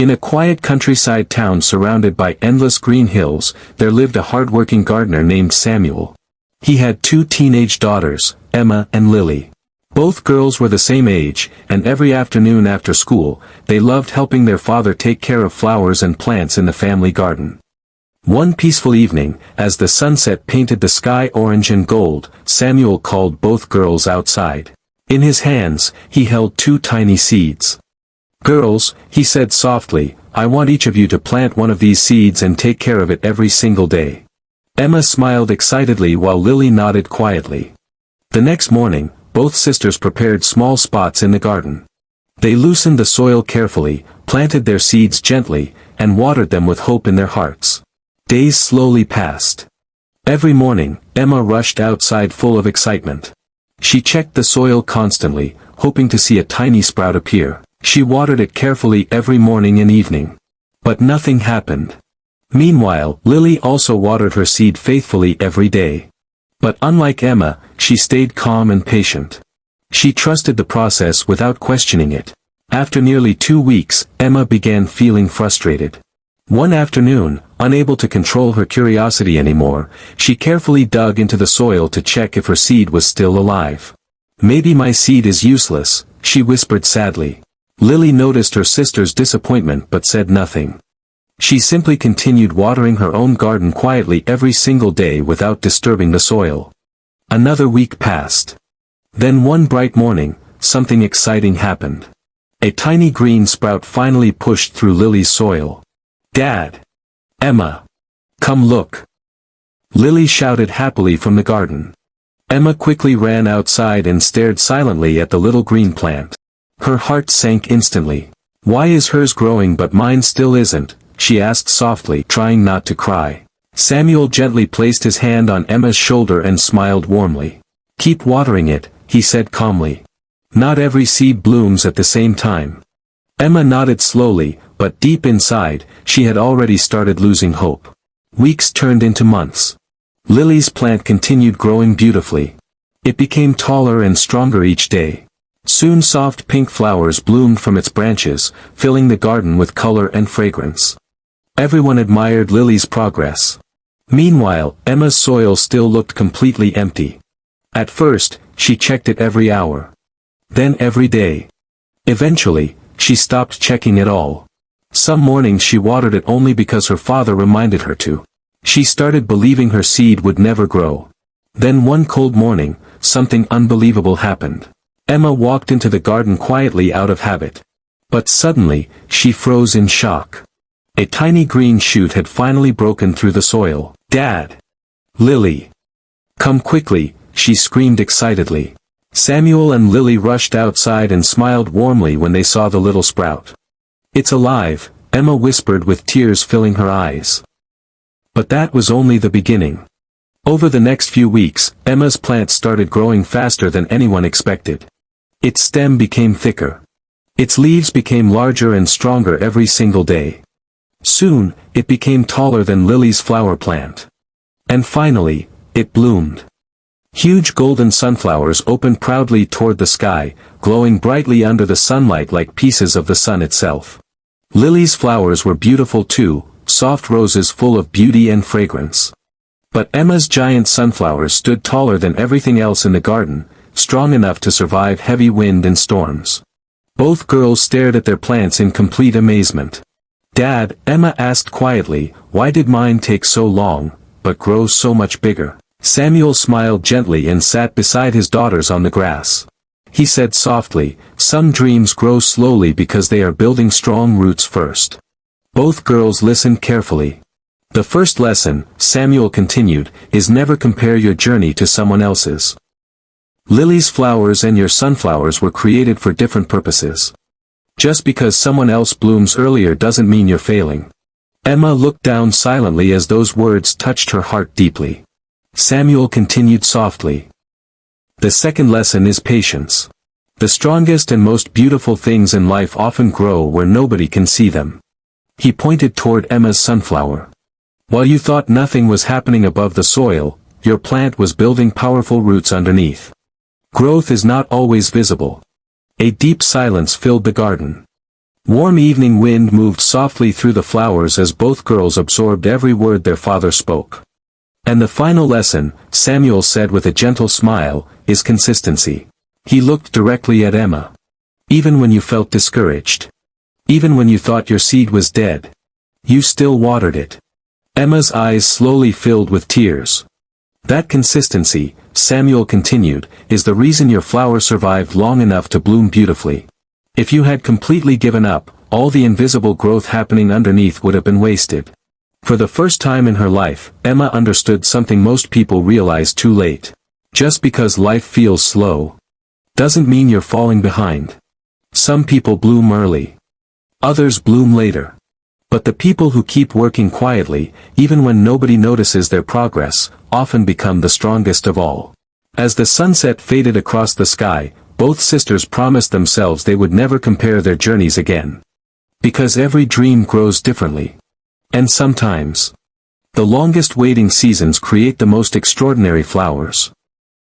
In a quiet countryside town surrounded by endless green hills, there lived a hard-working gardener named Samuel. He had two teenage daughters, Emma and Lily. Both girls were the same age, and every afternoon after school, they loved helping their father take care of flowers and plants in the family garden. One peaceful evening, as the sunset painted the sky orange and gold, Samuel called both girls outside. In his hands, he held two tiny seeds. "Girls," he said softly, "I want each of you to plant one of these seeds and take care of it every single day." Emma smiled excitedly while Lily nodded quietly. The next morning, both sisters prepared small spots in the garden. They loosened the soil carefully, planted their seeds gently, and watered them with hope in their hearts. Days slowly passed. Every morning, Emma rushed outside full of excitement. She checked the soil constantly, hoping to see a tiny sprout appear. She watered it carefully every morning and evening. But nothing happened. Meanwhile, Lily also watered her seed faithfully every day. But unlike Emma, she stayed calm and patient. She trusted the process without questioning it. After nearly 2 weeks, Emma began feeling frustrated. One afternoon, unable to control her curiosity anymore, she carefully dug into the soil to check if her seed was still alive. "Maybe my seed is useless," she whispered sadly. Lily noticed her sister's disappointment but said nothing. She simply continued watering her own garden quietly every single day without disturbing the soil. Another week passed. Then one bright morning, something exciting happened. A tiny green sprout finally pushed through Lily's soil. "Dad! Emma! Come look!" Lily shouted happily from the garden. Emma quickly ran outside and stared silently at the little green plant. Her heart sank instantly. "Why is hers growing but mine still isn't?" she asked softly, trying not to cry. Samuel gently placed his hand on Emma's shoulder and smiled warmly. "Keep watering it," he said calmly. "Not every seed blooms at the same time." Emma nodded slowly, but deep inside, she had already started losing hope. Weeks turned into months. Lily's plant continued growing beautifully. It became taller and stronger each day. Soon soft pink flowers bloomed from its branches, filling the garden with color and fragrance. Everyone admired Lily's progress. Meanwhile, Emma's soil still looked completely empty. At first, she checked it every hour. Then every day. Eventually, she stopped checking it all. Some mornings she watered it only because her father reminded her to. She started believing her seed would never grow. Then one cold morning, something unbelievable happened. Emma walked into the garden quietly out of habit. But suddenly, she froze in shock. A tiny green shoot had finally broken through the soil. "Dad! Lily! Come quickly," she screamed excitedly. Samuel and Lily rushed outside and smiled warmly when they saw the little sprout. "It's alive," Emma whispered with tears filling her eyes. But that was only the beginning. Over the next few weeks, Emma's plant started growing faster than anyone expected. Its stem became thicker. Its leaves became larger and stronger every single day. Soon, it became taller than Lily's flower plant. And finally, it bloomed. Huge golden sunflowers opened proudly toward the sky, glowing brightly under the sunlight like pieces of the sun itself. Lily's flowers were beautiful too, soft roses full of beauty and fragrance. But Emma's giant sunflowers stood taller than everything else in the garden, strong enough to survive heavy wind and storms. Both girls stared at their plants in complete amazement. "Dad," Emma asked quietly, "why did mine take so long, but grow so much bigger?" Samuel smiled gently and sat beside his daughters on the grass. He said softly, "Some dreams grow slowly because they are building strong roots first." Both girls listened carefully. "The first lesson," Samuel continued, "is never compare your journey to someone else's. Lily's flowers and your sunflowers were created for different purposes. Just because someone else blooms earlier doesn't mean you're failing." Emma looked down silently as those words touched her heart deeply. Samuel continued softly. "The second lesson is patience. The strongest and most beautiful things in life often grow where nobody can see them." He pointed toward Emma's sunflower. "While you thought nothing was happening above the soil, your plant was building powerful roots underneath. Growth is not always visible." A deep silence filled the garden. Warm evening wind moved softly through the flowers as both girls absorbed every word their father spoke. And the final lesson, Samuel said with a gentle smile, is consistency. He looked directly at Emma. Even when you felt discouraged. Even when you thought your seed was dead. You still watered it. Emma's eyes slowly filled with tears. That consistency, Samuel continued, is the reason your flower survived long enough to bloom beautifully. If you had completely given up, all the invisible growth happening underneath would have been wasted. For the first time in her life, Emma understood something most people realize too late. Just because life feels slow doesn't mean you're falling behind. Some people bloom early. Others bloom later. But the people who keep working quietly, even when nobody notices their progress, often become the strongest of all. As the sunset faded across the sky, both sisters promised themselves they would never compare their journeys again. Because every dream grows differently. And sometimes, the longest waiting seasons create the most extraordinary flowers.